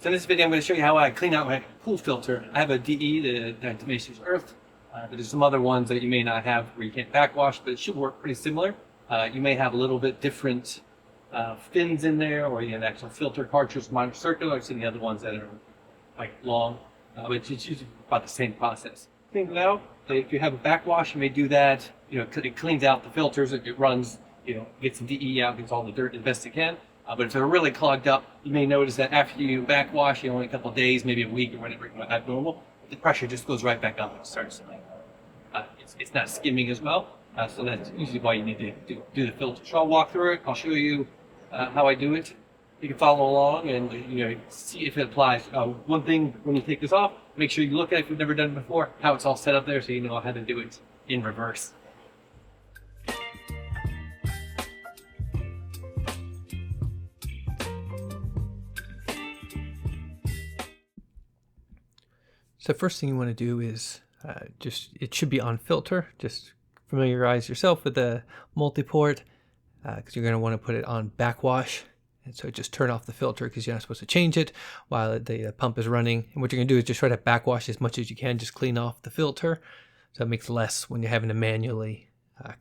So in this video, I'm going to show you how I clean out my pool filter. I have a DE, the Diatomaceous Earth. But there's some other ones that you may not have where you can't backwash, but it should work pretty similar. You may have a little bit different fins in there, or you have actual filter cartridges. Mine are circular. I've seen the other ones that are like long, but it's usually about the same process. Clean it out. If you have a backwash, you may do that. It cleans out the filters. It runs, gets the DE out, gets all the dirt as best it can. But if they're really clogged up, you may notice that after you backwash, only a couple of days, maybe a week or whatever, abnormal, the pressure just goes right back up and starts. It's not skimming as well, so that's usually why you need to do the filter. So I'll walk through it. I'll show you how I do it. You can follow along and see if it applies. One thing when you take this off, make sure you look at it if you've never done it before, how it's all set up there, so you know how to do it in reverse. So first thing you want to do is it should be on filter. Just familiarize yourself with the multi-port because you're going to want to put it on backwash. And so just turn off the filter because you're not supposed to change it while the pump is running. And what you're going to do is just try to backwash as much as you can, just clean off the filter. So it makes less when you're having to manually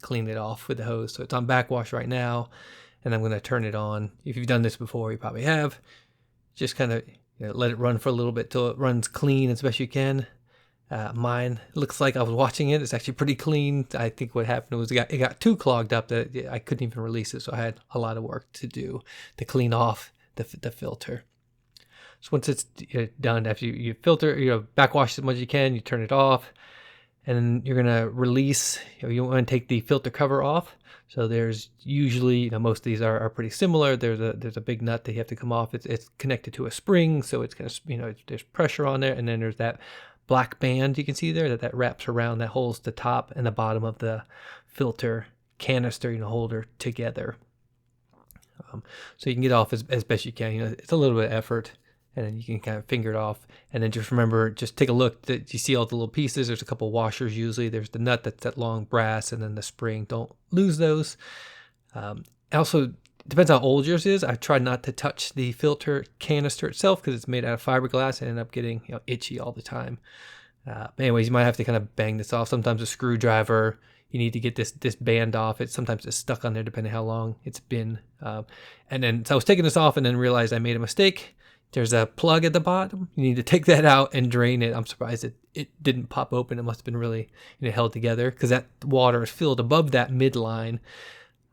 clean it off with the hose. So it's on backwash right now, and I'm going to turn it on. If you've done this before, you probably have. Just kind of let it run for a little bit till it runs clean as best you can. Mine looks like I was watching it. It's actually pretty clean. I think what happened was it got too clogged up that I couldn't even release it. So I had a lot of work to do to clean off the filter. So once it's done, after you filter, backwash as much as you can, you turn it off, and then you're gonna release. You want to take the filter cover off. So there's usually, most of these are pretty similar. There's a big nut that you have to come off. It's connected to a spring, so it's gonna there's pressure on there, and then there's that black band you can see there that wraps around, that holds the top and the bottom of the filter canister holder together. So you can get off as best you can. It's a little bit of effort, and then you can kind of finger it off. And then just remember, just take a look that you see all the little pieces. There's a couple of washers usually. There's the nut that's that long brass, and then the spring. Don't lose those. Also, depends how old yours is. I try not to touch the filter canister itself because it's made out of fiberglass and end up getting itchy all the time. But anyways, you might have to kind of bang this off. Sometimes a screwdriver, you need to get this band off. Sometimes it's stuck on there depending how long it's been. And then so I was taking this off and then realized I made a mistake. There's a plug at the bottom. You need to take that out and drain it. I'm surprised it didn't pop open. It must have been really held together because that water is filled above that midline.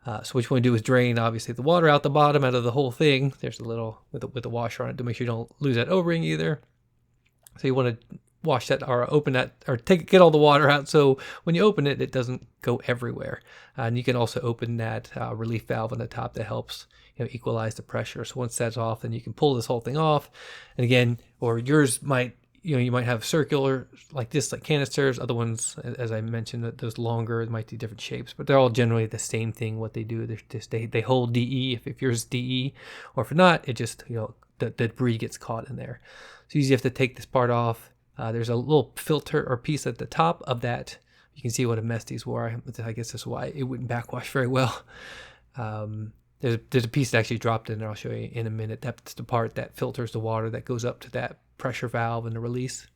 So what you want to do is drain, obviously, the water out the bottom, out of the whole thing. There's a little with the washer on it to make sure you don't lose that O-ring either. So you want to wash that or open that or get all the water out. So when you open it, it doesn't go everywhere. And you can also open that relief valve on the top that helps equalize the pressure. So once that's off, then you can pull this whole thing off. And again, or yours might. You might have circular like this, like canisters. Other ones, as I mentioned, those longer, it might be different shapes, but they're all generally the same thing. What they do, they hold DE. If yours is DE, or if not, it just the debris gets caught in there. So you usually have to take this part off. There's a little filter or piece at the top of that. You can see what a mess these were. I guess that's why it wouldn't backwash very well. There's a piece that actually dropped in there. I'll show you in a minute. That's the part that filters the water that goes up to that pressure valve and the release.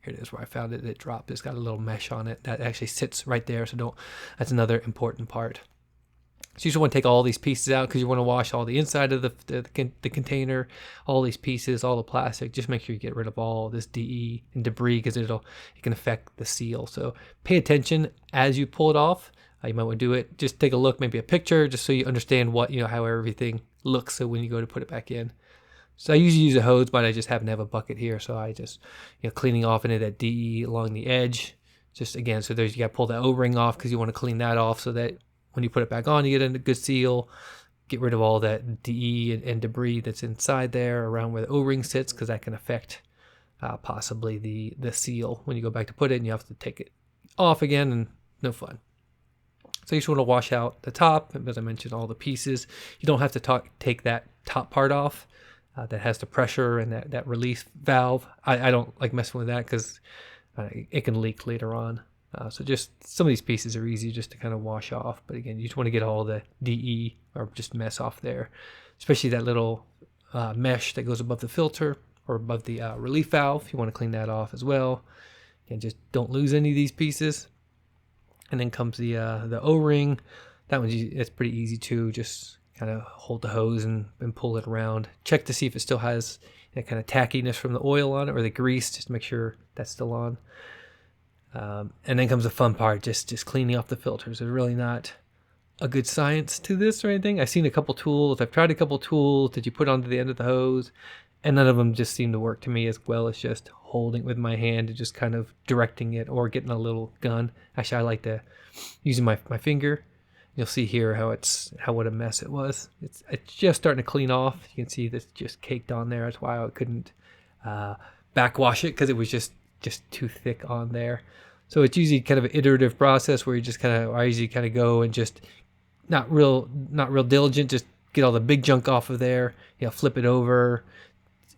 Here it is where I found it. It dropped. It's got a little mesh on it that actually sits right there. So that's another important part. So you just want to take all these pieces out because you want to wash all the inside of the container, all these pieces, all the plastic. Just make sure you get rid of all this DE and debris because it can affect the seal. So pay attention as you pull it off. You might want to do it. Just take a look, maybe a picture, just so you understand how everything looks. So when you go to put it back in. So I usually use a hose, but I just happen to have a bucket here. So I just, cleaning off into that DE along the edge. Just again, so you got to pull that O-ring off because you want to clean that off so that when you put it back on, you get a good seal. Get rid of all that DE and debris that's inside there around where the O-ring sits because that can affect possibly the seal when you go back to put it and you have to take it off again and no fun. So you just want to wash out the top, as I mentioned, all the pieces. You don't have to take that top part off that has the pressure and that release valve. I don't like messing with that because it can leak later on. So just some of these pieces are easy just to kind of wash off. But again, you just want to get all the DE or just mess off there, especially that little mesh that goes above the filter. or above the relief valve. You want to clean that off as well. And just don't lose any of these pieces. And then comes the O-ring. That one's it's pretty easy too. Just kind of hold the hose and pull it around. Check to see if it still has that kind of tackiness from the oil on it or the grease. Just make sure that's still on. And then comes the fun part, just cleaning off the filters. There's really not a good science to this or anything. I've seen a couple tools. I've tried a couple tools that you put onto the end of the hose, and none of them just seem to work to me as well as just holding it with my hand and just kind of directing it or getting a little gun. Actually, I like to using my finger. You'll see here what a mess it was. It's just starting to clean off. You can see this just caked on there. That's why I couldn't backwash it, because it was just too thick on there. So it's usually kind of an iterative process where I usually kind of go and just not real diligent, just get all the big junk off of there, flip it over.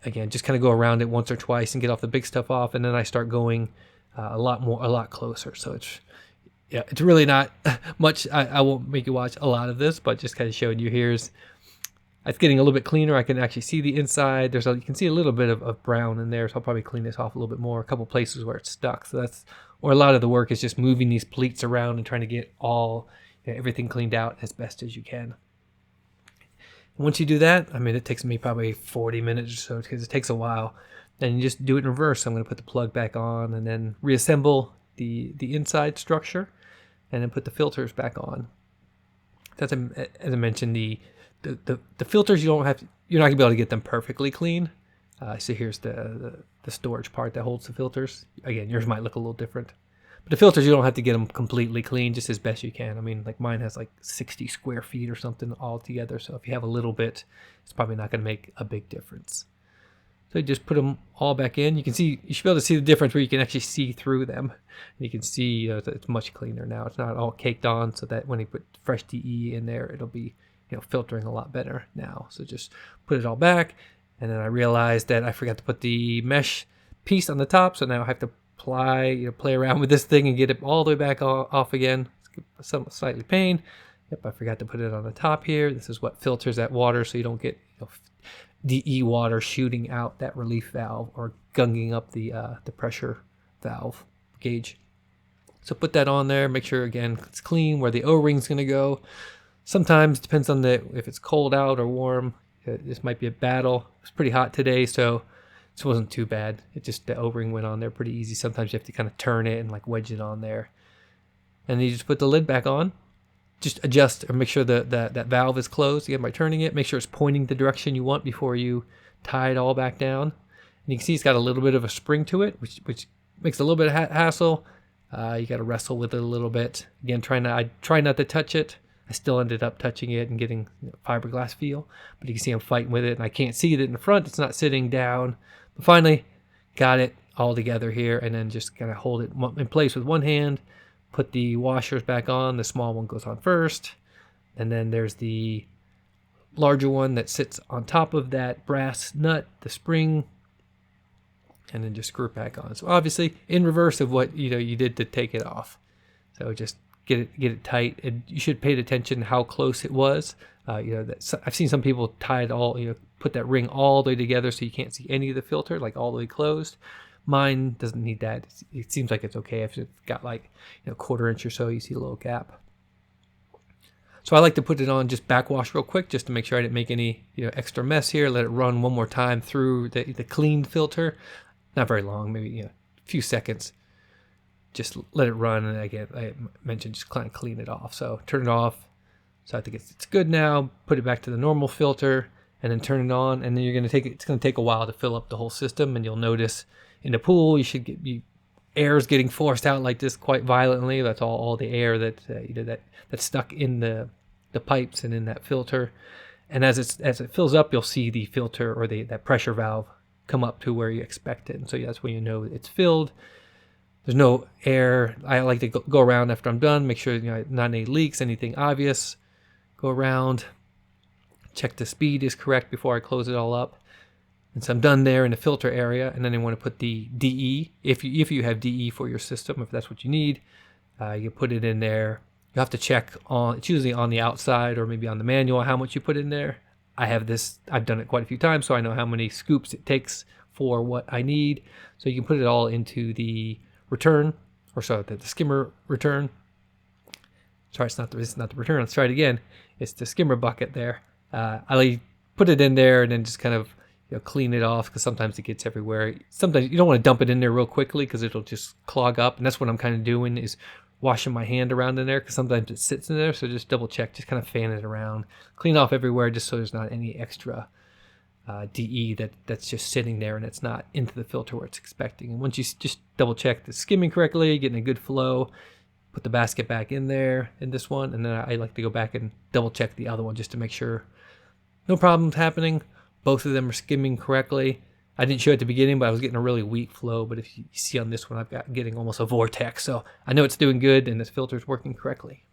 Again, just kind of go around it once or twice and get off the big stuff off, and then I start going a lot closer. So it's really not much. I won't make you watch a lot of this, but just kind of showing you it's getting a little bit cleaner. I can actually see the inside. You can see a little bit of brown in there, so I'll probably clean this off a little bit more. A couple places where it's stuck. So a lot of the work is just moving these pleats around and trying to get everything cleaned out as best as you can. Once you do that, it takes me probably 40 minutes or so, because it takes a while. Then you just do it in reverse. I'm going to put the plug back on and then reassemble the inside structure, and then put the filters back on. As I mentioned, the filters you're not going to be able to get them perfectly clean. So here's the storage part that holds the filters. Again, yours might look a little different. But the filters, you don't have to get them completely clean, just as best you can. like mine has like 60 square feet or something all together. So if you have a little bit, it's probably not going to make a big difference. So you just put them all back in. You should be able to see the difference where you can actually see through them. And you can see it's much cleaner now. It's not all caked on, so that when you put fresh DE in there, it'll be filtering a lot better now. So just put it all back. And then I realized that I forgot to put the mesh piece on the top. So now I have to play around with this thing and get it all the way back off again. It's slightly pain. Yep, I forgot to put it on the top here. This is what filters that water, so you don't get DE water shooting out that relief valve or gunking up the pressure valve gauge. So put that on there. Make sure again it's clean where the O-ring's going to go. Sometimes depends on if it's cold out or warm. This might be a battle. It's pretty hot today, so this wasn't too bad. The O-ring went on there pretty easy. Sometimes you have to kind of turn it and wedge it on there. And then you just put the lid back on. Just adjust or make sure that valve is closed again by turning it. Make sure it's pointing the direction you want before you tie it all back down. And you can see it's got a little bit of a spring to it, which makes a little bit of hassle. You got to wrestle with it a little bit. Again, I try not to touch it. I still ended up touching it and getting fiberglass feel, but you can see I'm fighting with it, and I can't see it in the front. It's not sitting down. But finally, got it all together here, and then just kind of hold it in place with one hand. Put the washers back on. The small one goes on first, and then there's the larger one that sits on top of that brass nut, the spring, and then just screw it back on. So obviously in reverse of what you did to take it off. So just get it tight, and you should pay attention how close it was. I've seen some people tie it all, put that ring all the way together so you can't see any of the filter, all the way closed. Mine doesn't need that. It seems like it's okay if it's got a quarter inch or so. You see a little gap. So I like to put it on just backwash real quick, just to make sure I didn't make any extra mess here. Let it run one more time through the cleaned filter. Not very long, maybe a few seconds. Just let it run, and again, I mentioned just kind of clean it off. So turn it off. So I think it's good now. Put it back to the normal filter, and then turn it on. And then it's going to take a while to fill up the whole system, and you'll notice in the pool air is getting forced out like this quite violently. That's all the air that's stuck in the pipes and in that filter. And as it fills up, you'll see the filter or that pressure valve come up to where you expect it. And so that's when you know it's filled. There's no air. I like to go around after I'm done, make sure not any leaks, anything obvious. Go around, check the speed is correct before I close it all up. And so I'm done there in the filter area, and then I want to put the DE. If you have DE for your system, if that's what you need, you put it in there. You have to check it's usually on the outside or maybe on the manual how much you put in there. I have this, I've done it quite a few times, so I know how many scoops it takes for what I need. So you can put it all into the return, or sorry, the skimmer return. Sorry, it's not the return. Let's try it again. It's the skimmer bucket there. I put it in there and then just kind of clean it off, because sometimes it gets everywhere. Sometimes you don't want to dump it in there real quickly because it'll just clog up, and that's what I'm kind of doing, is washing my hand around in there, because sometimes it sits in there. So just double check, just kind of fan it around, clean off everywhere, just so there's not any extra DE that's just sitting there and it's not into the filter where it's expecting. And once you just double check the skimming correctly, getting a good flow, put the basket back in there in this one, and then I like to go back and double check the other one just to make sure no problems happening. Both of them are skimming correctly. I didn't show it at the beginning, but I was getting a really weak flow. But if you see on this one, getting almost a vortex. So I know it's doing good and this filter is working correctly.